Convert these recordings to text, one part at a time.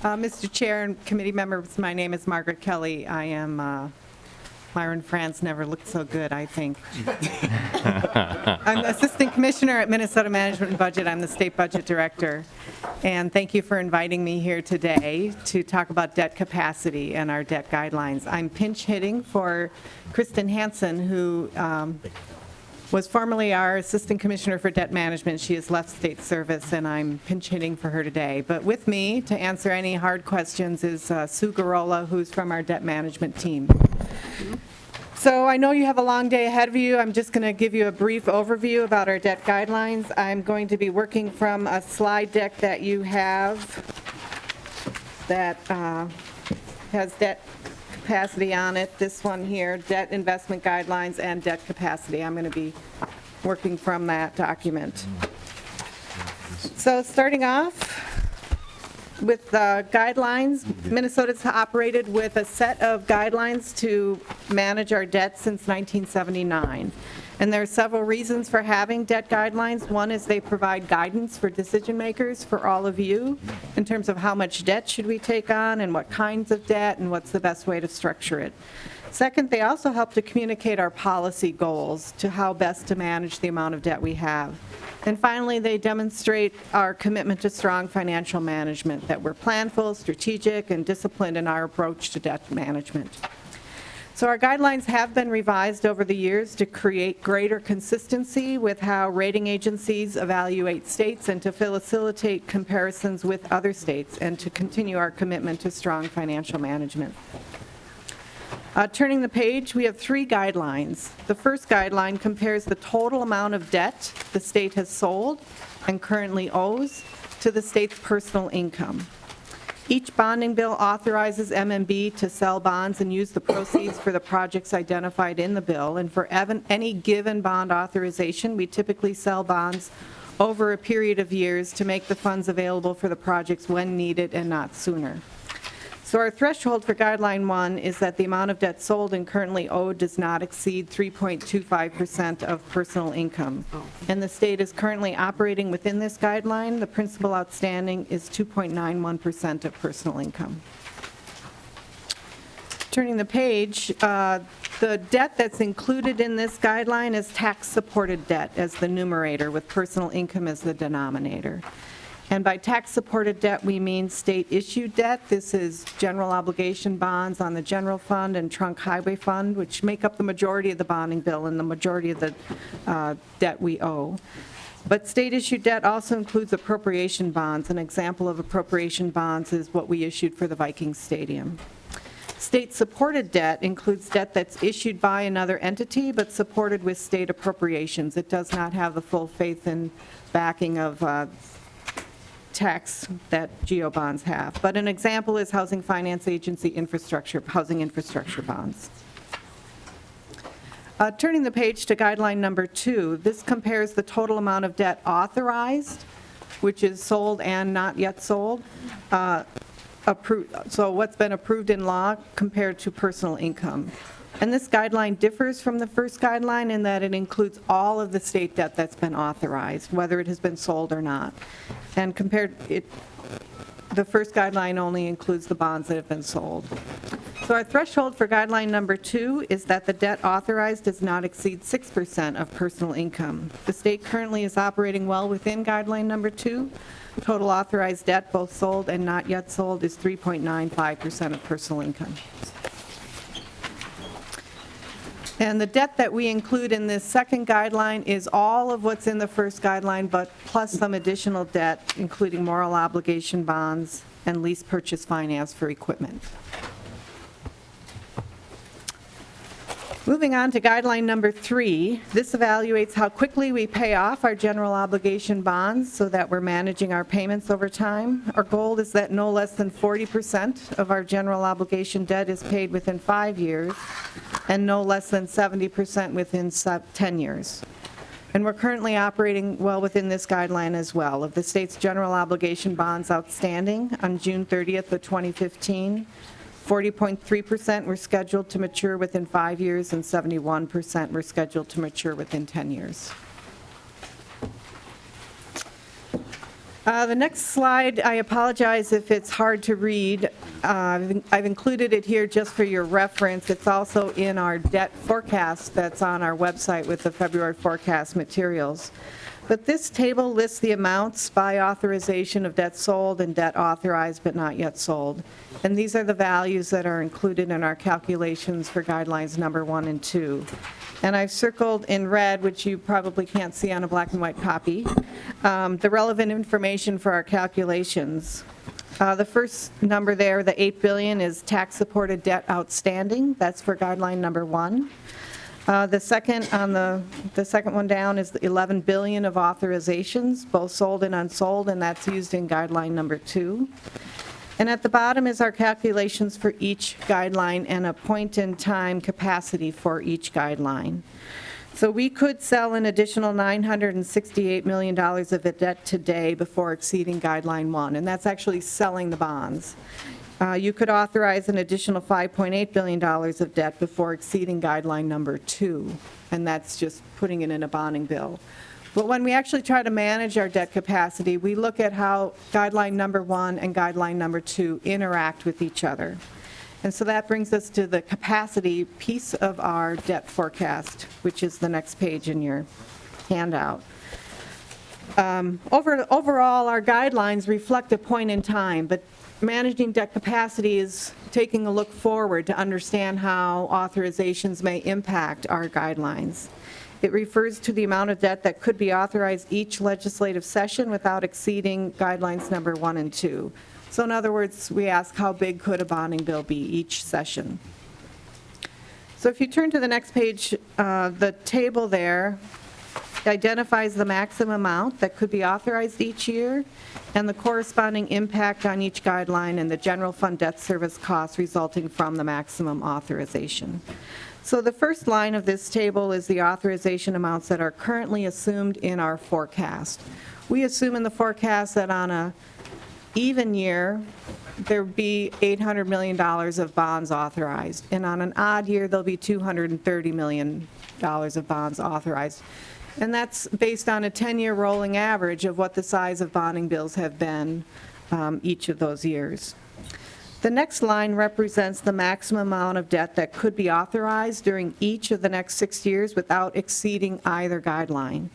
Mr. Chair and committee members, my name is Margaret Kelly. I am, Myron France never looked so good, I think. I'm Assistant Commissioner at Minnesota Management and Budget. I'm the State Budget Director. And thank you for inviting me here today to talk about debt capacity and our debt guidelines. I'm pinch hitting for Kristen Hansen, who was formerly our Assistant Commissioner for Debt Management. She has left state service, and I'm pinch hitting for her today. But with me to answer any hard questions is Sue Garola, who's from our debt management team. So I know you have a long day ahead of you. I'm just going to give you a brief overview about our debt guidelines. I'm going to be working from a slide deck that you have that has debt capacity on it. This one here, debt investment guidelines and debt capacity. I'm going to be working from that document. So starting off with guidelines, Minnesota's operated with a set of guidelines to manage our debt since 1979. And there are several reasons for having debt guidelines. One is they provide guidance for decision makers, for all of you, in terms of how much debt should we take on and what kinds of debt and what's the best way to structure it. Second, they also help to communicate our policy goals to how best to manage the amount of debt we have. And finally, they demonstrate our commitment to strong financial management, that we're planful, strategic, and disciplined in our approach to debt management. So our guidelines have been revised over the years to create greater consistency with how rating agencies evaluate states and to facilitate comparisons with other states and to continue our commitment to strong financial management. Turning the page, we have three guidelines. The first guideline compares the total amount of debt the state has sold and currently owes to the state's personal income. Each bonding bill authorizes MMB to sell bonds and use the proceeds for the projects identified in the bill. And for any given bond authorization, we typically sell bonds over a period of years to make the funds available for the projects when needed and not sooner. So our threshold for Guideline 1 is that the amount of debt sold and currently owed does not exceed 3.25% of personal income. And the state is currently operating within this guideline. The principal outstanding is 2.91% of personal income. Turning the page, the debt that's included in this guideline is tax-supported debt as the numerator, with personal income as the denominator. And by tax-supported debt, we mean state-issued debt. This is general obligation bonds on the general fund and trunk highway fund, which make up the majority of the bonding bill and the majority of the debt we owe. But state-issued debt also includes appropriation bonds. An example of appropriation bonds is what we issued for the Vikings Stadium. State-supported debt includes debt that's issued by another entity but supported with state appropriations. It does not have the full faith and backing of tax that GO bonds have. But an example is Housing Finance Agency housing infrastructure bonds. Turning the page to guideline number 2, this compares the total amount of debt authorized, which is sold and not yet sold, so what's been approved in law compared to personal income. And this guideline differs from the first guideline in that it includes all of the state debt that's been authorized, whether it has been sold or not. And the first guideline only includes the bonds that have been sold. So our threshold for guideline number 2 is that the debt authorized does not exceed 6% of personal income. The state currently is operating well within guideline number 2. Total authorized debt, both sold and not yet sold, is 3.95% of personal income. And the debt that we include in this second guideline is all of what's in the first guideline, but plus some additional debt, including moral obligation bonds and lease purchase finance for equipment. Moving on to guideline number 3, this evaluates how quickly we pay off our general obligation bonds so that we're managing our payments over time. Our goal is that no less than 40% of our general obligation debt is paid within 5 years and no less than 70% within 10 years. And we're currently operating well within this guideline as well. Of the state's general obligation bonds outstanding on June 30th of 2015, 40.3% were scheduled to mature within 5 years and 71% were scheduled to mature within 10 years. The next slide, I apologize if it's hard to read. I've included it here just for your reference. It's also in our debt forecast that's on our website with the February forecast materials. But this table lists the amounts by authorization of debt sold and debt authorized but not yet sold. And these are the values that are included in our calculations for guidelines number 1 and 2. And I've circled in red, which you probably can't see on a black and white copy, the relevant information for our calculations. The first number there, the $8 billion, is tax-supported debt outstanding. That's for guideline number 1. The second one down is the $11 billion of authorizations, both sold and unsold, and that's used in guideline number 2. And at the bottom is our calculations for each guideline and a point-in-time capacity for each guideline. So we could sell an additional $968 million of debt today before exceeding guideline 1, and that's actually selling the bonds. You could authorize an additional $5.8 billion of debt before exceeding guideline number 2, and that's just putting it in a bonding bill. But when we actually try to manage our debt capacity, we look at how guideline number 1 and guideline number 2 interact with each other. And so that brings us to the capacity piece of our debt forecast, which is the next page in your handout. Overall, our guidelines reflect a point in time, but managing debt capacity is taking a look forward to understand how authorizations may impact our guidelines. It refers to the amount of debt that could be authorized each legislative session without exceeding guidelines number 1 and 2. So in other words, we ask how big could a bonding bill be each session. So if you turn to the next page, the table there identifies the maximum amount that could be authorized each year and the corresponding impact on each guideline and the general fund debt service costs resulting from the maximum authorization. So the first line of this table is the authorization amounts that are currently assumed in our forecast. We assume in the forecast that on a even year, there would be $800 million of bonds authorized, and on an odd year, there'll be $230 million of bonds authorized. And that's based on a 10-year rolling average of what the size of bonding bills have been each of those years. The next line represents the maximum amount of debt that could be authorized during each of the next 6 years without exceeding either guideline.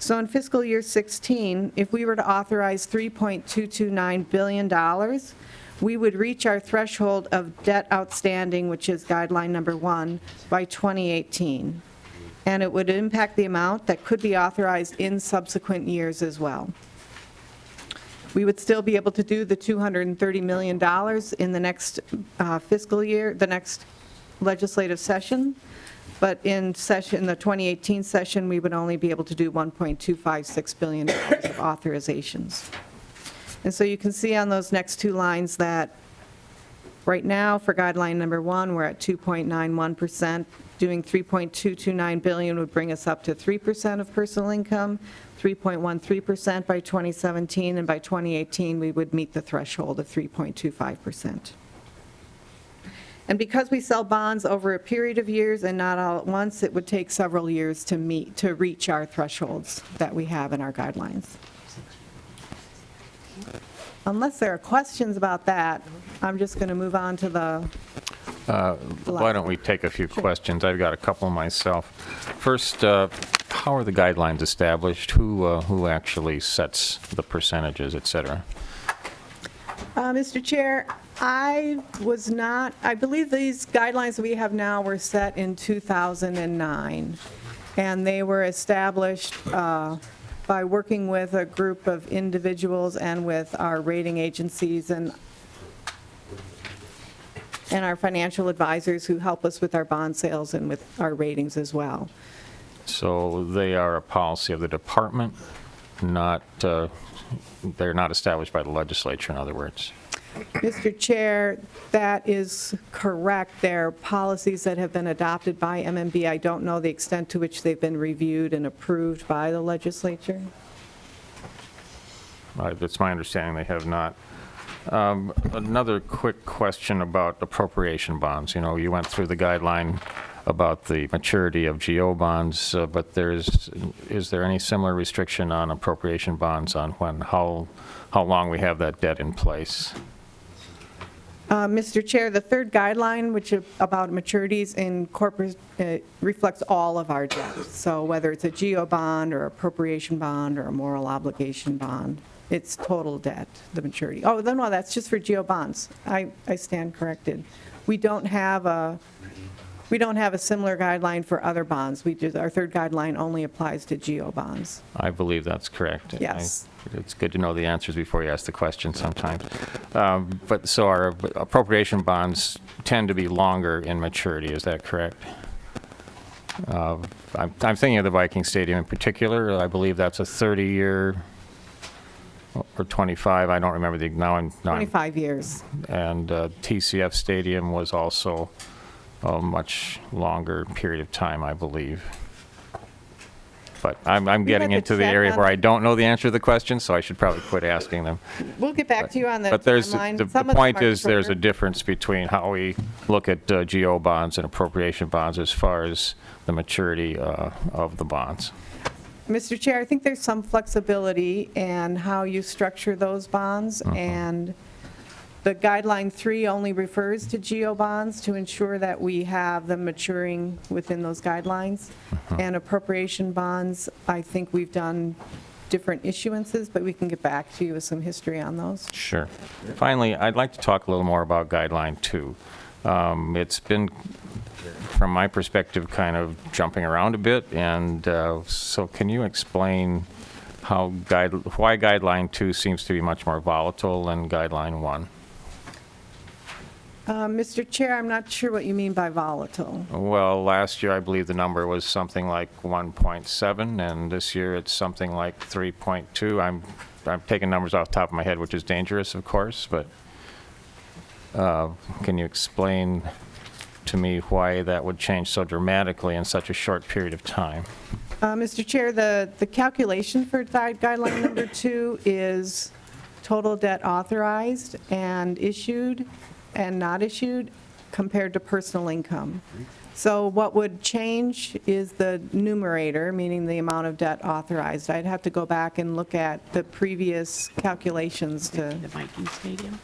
So in fiscal year 16, if we were to authorize $3.229 billion, we would reach our threshold of debt outstanding, which is guideline number 1, by 2018. And it would impact the amount that could be authorized in subsequent years as well. We would still be able to do the $230 million in the next fiscal year, the next legislative session, but in the 2018 session, we would only be able to do $1.256 billion of authorizations. And so you can see on those next two lines that right now, for guideline number 1, we're at 2.91%. Doing $3.229 billion would bring us up to 3% of personal income, 3.13% by 2017, and by 2018, we would meet the threshold of 3.25%. And because we sell bonds over a period of years and not all at once, it would take several years to reach our thresholds that we have in our guidelines. Unless there are questions about that, I'm just going to move on to the why don't we take a few questions? I've got a couple myself. First, how are the guidelines established? Who actually sets the percentages, et cetera? Mr. Chair, I believe these guidelines we have now were set in 2009, and they were established by working with a group of individuals and with our rating agencies and our financial advisors who help us with our bond sales and with our ratings as well. So they are a policy of the department, they're not established by the legislature, in other words. Mr. Chair, that is correct. They're policies that have been adopted by MMB. I don't know the extent to which they've been reviewed and approved by the legislature. That's my understanding they have not. Another quick question about appropriation bonds. You know, you went through the guideline about the maturity of GO bonds, but is there any similar restriction on appropriation bonds on how long we have that debt in place? Mr. Chair, the third guideline, which is about maturities reflects all of our debt. So whether it's a GO bond or appropriation bond or a moral obligation bond, it's total debt, the maturity. Oh, no, that's just for GO bonds. I stand corrected. We don't have a similar guideline for other bonds. Our third guideline only applies to GO bonds. I believe that's correct. Yes. It's good to know the answers before you ask the question sometimes. But so our appropriation bonds tend to be longer in maturity, is that correct? I'm thinking of the Viking Stadium in particular. I believe that's a 30-year or 25, I don't remember now. 25 years. And TCF Stadium was also a much longer period of time, I believe. But I'm getting into the area where I don't know the answer to the question, so I should probably quit asking them. We'll get back to you on the But timeline. the point is there's a difference between how we look at GO bonds and appropriation bonds as far as the maturity of the bonds. Mr. Chair, I think there's some flexibility in how you structure those bonds, and the guideline 3 only refers to GO bonds to ensure that we have them maturing within those guidelines. And appropriation bonds, I think we've done different issuances, but we can get back to you with some history on those. Sure. Finally, I'd like to talk a little more about guideline 2. It's been, from my perspective, kind of jumping around a bit, and so can you explain why guideline 2 seems to be much more volatile than guideline 1? Mr. Chair, I'm not sure what you mean by volatile. Well, last year I believe the number was something like 1.7, and this year it's something like 3.2. I'm taking numbers off the top of my head, which is dangerous, of course, but can you explain to me why that would change so dramatically in such a short period of time? Mr. Chair, the calculation for guideline number 2 is total debt authorized and issued and not issued compared to personal income. So what would change is the numerator, meaning the amount of debt authorized. I'd have to go back and look at the previous calculations to. The Viking Stadium?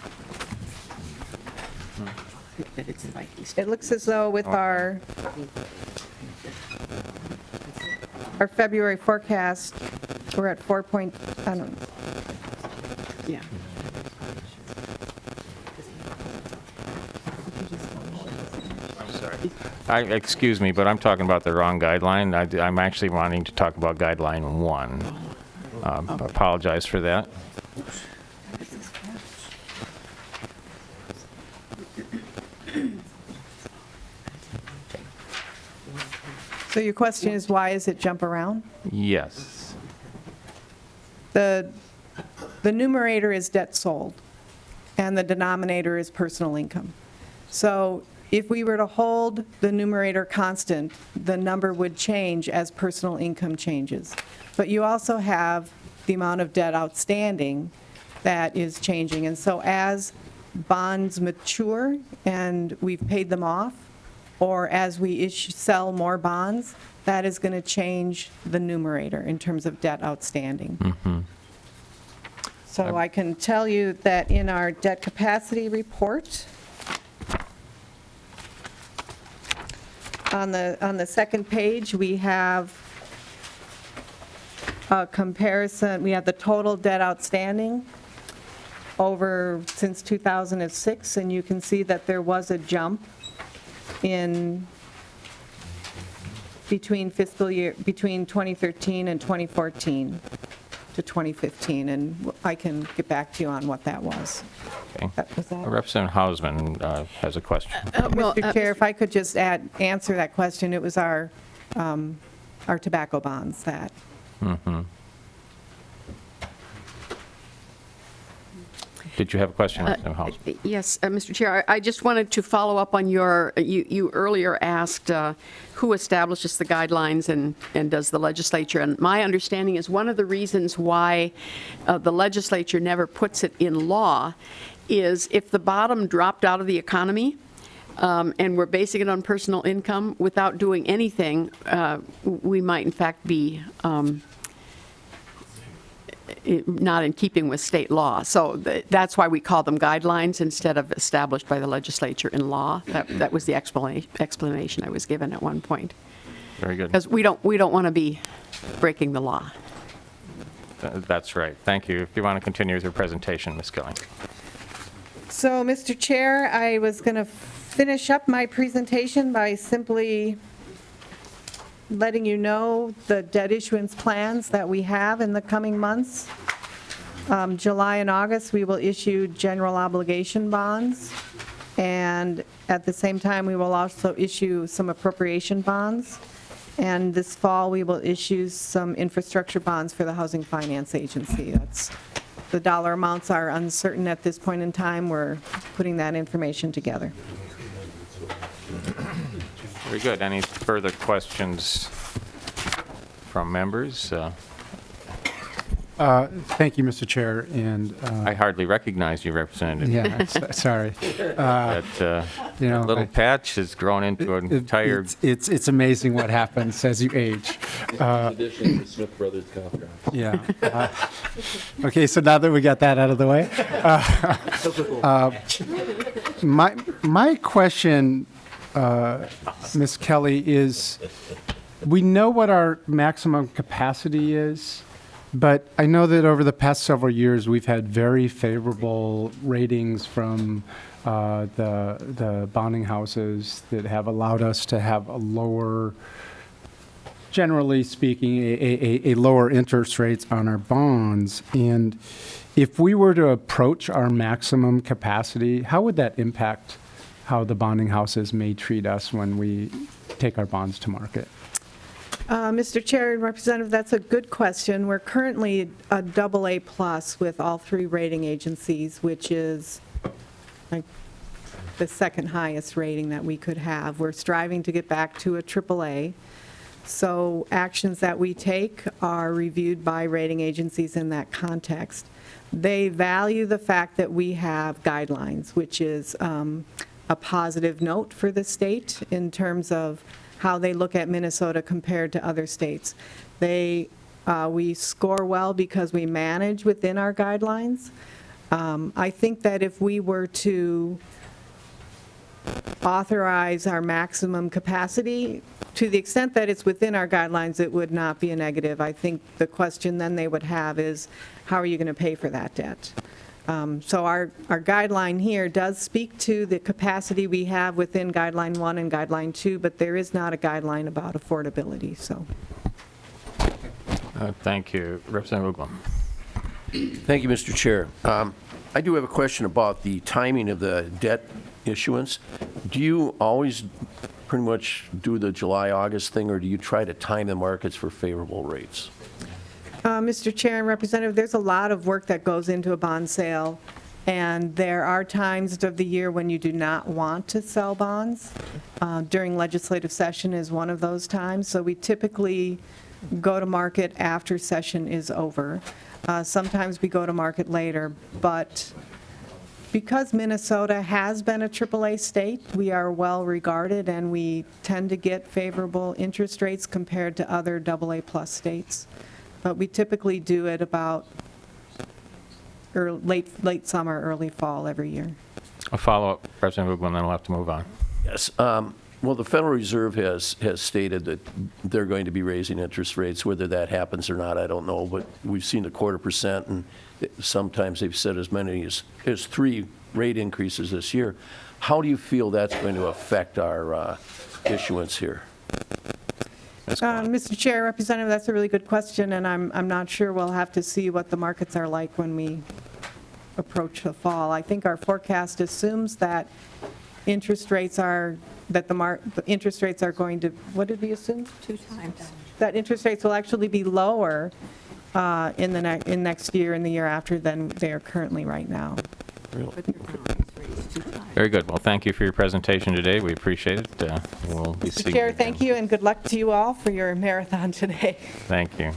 That it's the Viking Stadium. It looks as though with our February forecast, we're at 4 point, I don't know. Yeah. Excuse me, but I'm talking about the wrong guideline. I'm actually wanting to talk about guideline 1. Apologize for that. So your question is, why does it jump around? Yes. The numerator is debt sold, and the denominator is personal income. So if we were to hold the numerator constant, the number would change as personal income changes. But you also have the amount of debt outstanding that is changing. And so as bonds mature and we've paid them off, or as we sell more bonds, that is going to change the numerator in terms of debt outstanding. So I can tell you that in our debt capacity report, on the second page, we have a comparison. We have the total debt outstanding since 2006, and you can see that there was a jump between 2013 and 2014 to 2015, and I can get back to you on what that was. Okay. Was that? Representative Hausman has a question. Mr. Chair, if I could just answer that question, it was our tobacco bonds that. Did you have a question, Representative Hausman? Yes, Mr. Chair, I just wanted to follow up on you earlier asked who establishes the guidelines and does the legislature. And my understanding is one of the reasons why the legislature never puts it in law is if the bottom dropped out of the economy, and we're basing it on personal income without doing anything, we might in fact be not in keeping with state law. So that's why we call them guidelines instead of established by the legislature in law. That was the explanation I was given at one point. Very good. Because we don't want to be breaking the law. That's right. Thank you. If you want to continue with your presentation, Ms. Kelly. So, Mr. Chair, I was going to finish up my presentation by simply letting you know the debt issuance plans that we have in the coming months. July and August, we will issue general obligation bonds, and at the same time, we will also issue some appropriation bonds. And this fall, we will issue some infrastructure bonds for the Housing Finance Agency. The dollar amounts are uncertain at this point in time. We're putting that information together. Very good. Any further questions from members? Thank you, Mr. Chair, and I hardly recognize you, Representative. yeah, sorry. That You know, little patch has grown into an entire... It's amazing what happens as you age. In addition to Smith Brothers Coffee. Yeah. Okay, so now that we got that out of the way, my question, Ms. Kelly, is we know what our maximum capacity is, but I know that over the past several years, we've had very favorable ratings from the bonding houses that have allowed us to have a lower, generally speaking, a lower interest rates on our bonds. And if we were to approach our maximum capacity, how would that impact how the bonding houses may treat us when we take our bonds to market? Mr. Chair and Representative, that's a good question. We're currently a AA+ with all three rating agencies, which is like the second highest rating that we could have. We're striving to get back to a AAA. So actions that we take are reviewed by rating agencies in that context. They value the fact that we have guidelines, which is a positive note for the state in terms of how they look at Minnesota compared to other states. We score well because we manage within our guidelines. I think that if we were to authorize our maximum capacity, to the extent that it's within our guidelines, it would not be a negative. I think the question then they would have is, how are you going to pay for that debt? So our guideline here does speak to the capacity we have within Guideline 1 and Guideline 2, but there is not a guideline about affordability, so. Thank you. Representative Uglum. Thank you, Mr. Chair. I do have a question about the timing of the debt issuance. Do you always pretty much do the July-August thing, or do you try to time the markets for favorable rates? Mr. Chair and Representative, there's a lot of work that goes into a bond sale, and there are times of the year when you do not want to sell bonds. During legislative session is one of those times, so we typically go to market after session is over. Sometimes we go to market later, but because Minnesota has been a AAA state, we are well regarded, and we tend to get favorable interest rates compared to other AA+ states. But we typically do it about late summer, early fall every year. A follow-up, Representative Uglum, then we'll have to move on. Yes. Well, the Federal Reserve has stated that they're going to be raising interest rates. Whether that happens or not, I don't know. But we've seen a 0.25%, and sometimes they've said as many as 3 rate increases this year. How do you feel that's going to affect our issuance here? Mr. Chair, Representative, that's a really good question, and I'm not sure. We'll have to see what the markets are like when we approach the fall. I think our forecast assumes that interest rates are, the interest rates are going to, what did we assume? 2 times. That interest rates will actually be lower in next year and the year after than they are currently right now. Very good. Well, thank you for your presentation today. We appreciate it. We'll be seeing Chair, you thank again. you, and good luck to you all for your marathon today. Thank you.